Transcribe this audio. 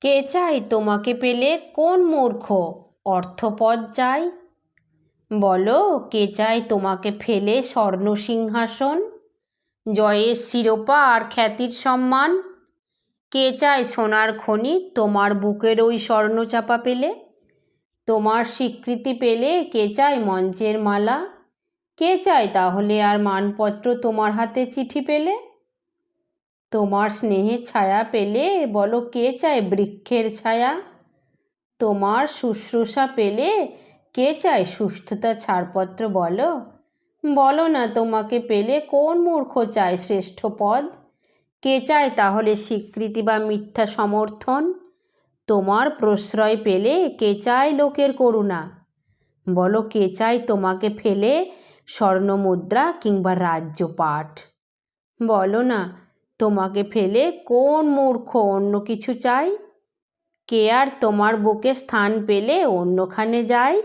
কে চাই তোমাকে পেলে কোন মূর্খ অর্থপদ চাই? বলো, কে চাই তোমাকে ফেলে স্বর্ণ সিংহাসন, জয়ের শিরোপা আর খ্যাতির সম্মান? কে চায় সোনার খনি তোমার বুকের ওই স্বর্ণচাপা পেলে? তোমার স্বীকৃতি পেলে কে চায় মঞ্চের মালা? কে চায় তাহলে আর মানপত্র তোমার হাতে চিঠি পেলে? তোমার স্নেহের ছায়া পেলে বলো, কে চায় বৃক্ষের ছায়া? তোমার শুশ্রূষা পেলে কে চায় সুস্থতা ছাড়পত্র? বলো, বলো না, তোমাকে পেলে কোন মূর্খ চায় শ্রেষ্ঠ পদ? কে চায় তাহলে স্বীকৃতি বা মিথ্যা সমর্থন? তোমার প্রশ্রয় পেলে কে চায় লোকের করুণা? বলো, কে চায় তোমাকে ফেলে স্বর্ণমুদ্রা কিংবা রাজ্যপাট? বলো না, তোমাকে ফেলে কোন মূর্খ অন্য কিছু চাই? কে আর তোমার বুকে স্থান পেলে অন্যখানে যায়?